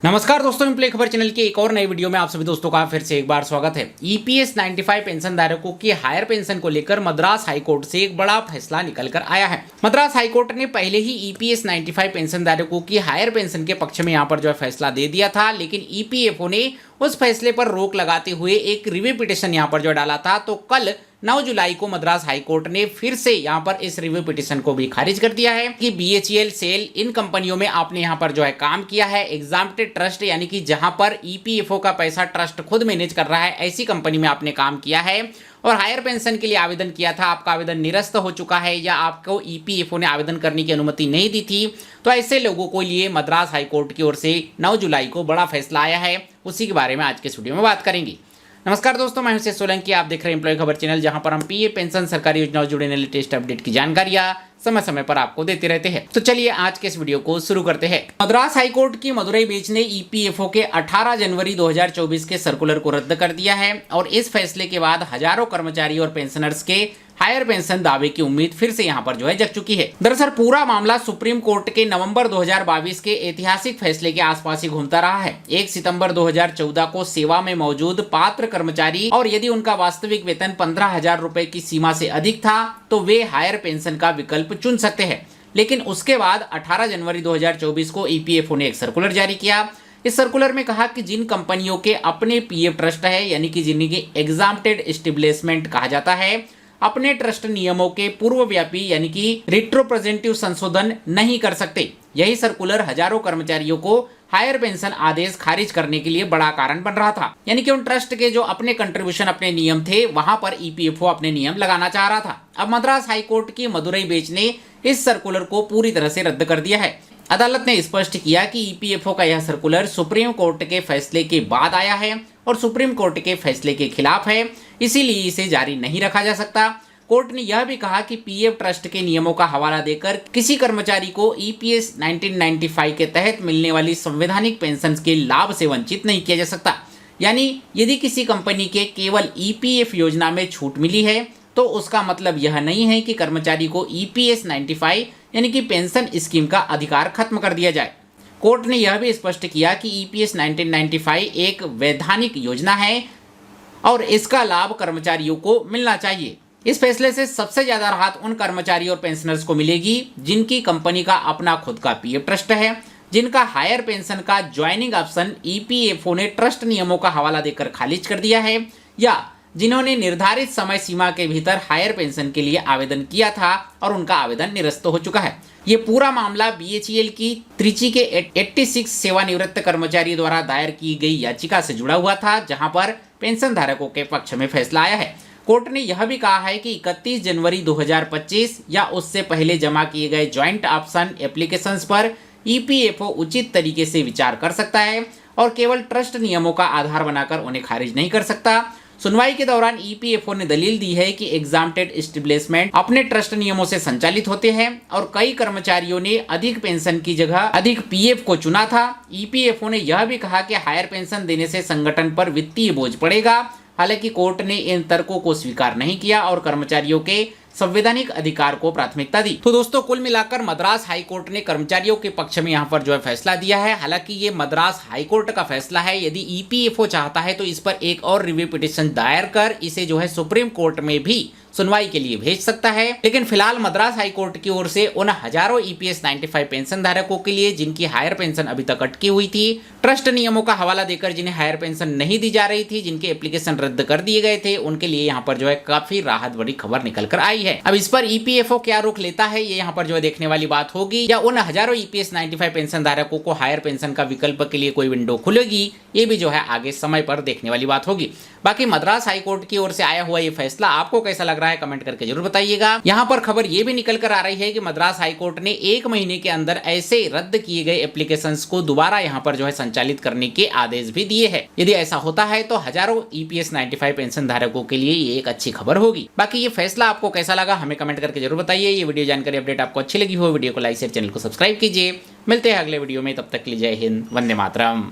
नमस्कार दोस्तों, इम्प्ले खबर चैनल के एक और नई वीडियो में आप सभी दोस्तों का फिर से एक बार स्वागत है। ईपीएस 95 पेंशन धारकों की हायर पेंशन को लेकर मद्रास हाईकोर्ट से एक बड़ा फैसला निकलकर आया है। मद्रास हाईकोर्ट ने पहले ही ईपीएस 95 पेंशन धारकों की हायर पेंशन के पक्ष में यहां पर जो है फैसला दे दिया था, लेकिन ईपीएफओ ने उस फैसले पर रोक लगाते हुए एक रिव्यू पिटीशन यहां पर जो डाला था। तो कल 9 जुलाई को मद्रास हाईकोर्ट ने फिर से यहां पर इस रिव्यू पिटीशन को भी खारिज कर दिया है कि बीएचईएल, सेल, इन कंपनियों में आपने यहां पर जो है काम किया है। एग्जाम्प्टेड ट्रस्ट यानी कि जहां पर ईपीएफओ का पैसा ट्रस्ट खुद मैनेज कर रहा है, ऐसी कंपनी में आपने काम किया है और हायर पेंशन के लिए आवेदन किया था, आपका आवेदन निरस्त हो चुका है या आपको ईपीएफओ ने आवेदन करने की अनुमति नहीं दी थी, तो ऐसे लोगों को लिए मद्रास हाईकोर्ट की ओर से 9 जुलाई को बड़ा फैसला आया है। उसी के बारे में आज के वीडियो में बात करेंगे। नमस्कार दोस्तों, मैं हूं सोलंकी, आप देख रहे हैं एम्प्लॉय खबर चैनल, जहां पर हम पीए पेंशन, सरकारी योजनाओं जुड़े लेटेस्ट अपडेट की जानकारियां समय समय पर आपको देते रहते हैं। तो चलिए आज के इस वीडियो को शुरू करते हैं। मद्रास हाईकोर्ट की मदुरई बेंच ने ईपीएफओ के 18 जनवरी 2024 के सर्कुलर को रद्द कर दिया है और इस फैसले के बाद हजारों कर्मचारी और पेंशनर्स के हायर पेंशन दावे की उम्मीद फिर से यहां पर जो है जग चुकी है। दरअसल पूरा मामला सुप्रीम कोर्ट के नवंबर 2022 के ऐतिहासिक फैसले के आसपास ही घूमता रहा है। 1 सितंबर 2014 को सेवा में मौजूद पात्र कर्मचारी और यदि उनका वास्तविक वेतन 15,000 रुपए की सीमा से अधिक था तो वे हायर पेंशन का विकल्प चुन सकते हैं। लेकिन उसके बाद 18 जनवरी 2024 को ईपीएफओ ने एक सर्कुलर जारी किया। इस सर्कुलर में कहा कि जिन कंपनियों के अपने पीएफ ट्रस्ट है, यानी कि जिन्हें एग्जाम्प्टेड एस्टेब्लिशमेंट कहा जाता है, अपने ट्रस्ट नियमों के पूर्वव्यापी यानी कि रिट्रोप्रेजेंटिव संशोधन नहीं कर सकते। यही सर्कुलर हजारों कर्मचारियों को हायर पेंशन आदेश खारिज करने के लिए बड़ा कारण बन रहा था। यानी कि उन ट्रस्ट के जो अपने कंट्रीब्यूशन, अपने नियम थे, वहां पर ईपीएफओ अपने नियम लगाना चाह रहा था। अब मद्रास हाईकोर्ट की मदुरई बेंच ने इस सर्कुलर को पूरी तरह से रद्द कर दिया है। अदालत ने स्पष्ट किया कि ईपीएफओ का यह सर्कुलर सुप्रीम कोर्ट के फैसले के बाद आया है और सुप्रीम कोर्ट के फैसले के खिलाफ है, इसीलिए इसे जारी नहीं रखा जा सकता। कोर्ट ने यह भी कहा कि पीएफ ट्रस्ट के नियमों का हवाला देकर किसी कर्मचारी को ईपीएस 1995 के तहत मिलने वाली संवैधानिक पेंशन के लाभ से वंचित नहीं किया जा सकता। यानी यदि किसी कंपनी के केवल ईपीएफ योजना में छूट मिली है तो उसका मतलब यह नहीं है कि कर्मचारी को ईपीएस 95 यानी कि पेंशन स्कीम का अधिकार खत्म कर दिया जाए। कोर्ट ने यह भी स्पष्ट किया कि ईपीएस 1995 एक वैधानिक योजना है और इसका लाभ कर्मचारियों को मिलना चाहिए। इस फैसले से सबसे ज्यादा राहत उन कर्मचारी और पेंशनर्स को मिलेगी जिनकी कंपनी का अपना खुद का पीएफ ट्रस्ट है, जिनका हायर पेंशन का ज्वाइनिंग ऑप्शन ईपीएफओ ने ट्रस्ट नियमों का हवाला देकर खारिज कर दिया है, या जिन्होंने निर्धारित समय सीमा के भीतर हायर पेंशन के लिए आवेदन किया था और उनका आवेदन निरस्त हो चुका है। ये पूरा मामला बीएचईएल की त्रिची के 86 सेवानिवृत्त कर्मचारी द्वारा दायर की गई याचिका से जुड़ा हुआ था, जहां पर पेंशन धारकों के पक्ष में फैसला आया है। कोर्ट ने यह भी कहा है कि 31 जनवरी 2025 या उससे पहले जमा किए गए ज्वाइंट ऑप्शन एप्लीकेशंस पर ईपीएफओ उचित तरीके से विचार कर सकता है और केवल ट्रस्ट नियमों का आधार बनाकर उन्हें खारिज नहीं कर सकता। सुनवाई के दौरान ईपीएफओ ने दलील दी है कि एग्जाम्प्टेड एस्टेब्लिशमेंट अपने ट्रस्ट नियमों से संचालित होते हैं और कई कर्मचारियों ने अधिक पेंशन की जगह अधिक पीएफ को चुना था। ईपीएफओ ने यह भी कहा कि हायर पेंशन देने से संगठन पर वित्तीय बोझ पड़ेगा। हालांकि कोर्ट ने इन तर्कों को स्वीकार नहीं किया और कर्मचारियों के संवैधानिक अधिकार को प्राथमिकता दी। तो दोस्तों, कुल मिलाकर मद्रास हाईकोर्ट ने कर्मचारियों के पक्ष में यहाँ पर जो है फैसला दिया है। हालांकि ये मद्रास हाईकोर्ट का फैसला है, यदि ईपीएफओ चाहता है तो इस पर एक और रिव्यू पिटीशन दायर कर इसे जो है सुप्रीम कोर्ट में भी सुनवाई के लिए भेज सकता है। लेकिन फिलहाल मद्रास हाईकोर्ट की ओर से उन हजारों ईपीएस 95 पेंशन धारकों के लिए जिनकी हायर पेंशन अभी तक अटकी हुई थी, ट्रस्ट नियमों का हवाला देकर जिन्हें हायर पेंशन नहीं दी जा रही थी, जिनके एप्लीकेशन रद्द कर दिए गए थे, उनके लिए यहाँ पर जो है काफी राहत भरी खबर निकल कर आई है। अब इस पर ईपीएफओ क्या रुख लेता है, ये यहाँ पर जो है देखने वाली बात होगी, या उन हजारों ईपीएस 95 पेंशन धारकों को हायर पेंशन का विकल्प के लिए कोई विंडो खुलेगी, ये भी जो है आगे समय पर देखने वाली बात होगी। बाकी मद्रास हाईकोर्ट की ओर से आया हुआ ये फैसला आपको कैसा लग रहा है, कमेंट करके जरूर बताइएगा। यहाँ पर खबर ये भी निकल कर आ रही है कि मद्रास हाईकोर्ट ने 1 महीने के अंदर ऐसे रद्द किए गए एप्लीकेशंस को दोबारा यहाँ पर जो है संचालित करने के आदेश भी दिए हैं। यदि ऐसा होता है तो हजारों ईपीएस 95 पेंशन धारकों के लिए ये एक अच्छी खबर होगी। बाकी ये फैसला आपको कैसा लगा हमें कमेंट करके जरूर बताइए। ये वीडियो जानकारी अपडेट आपको अच्छी लगी हो, वीडियो को लाइक शेयर, चैनल को सब्सक्राइब कीजिए। मिलते हैं अगले वीडियो में, तब तक के लिए जय हिंद, वंदे मातरम।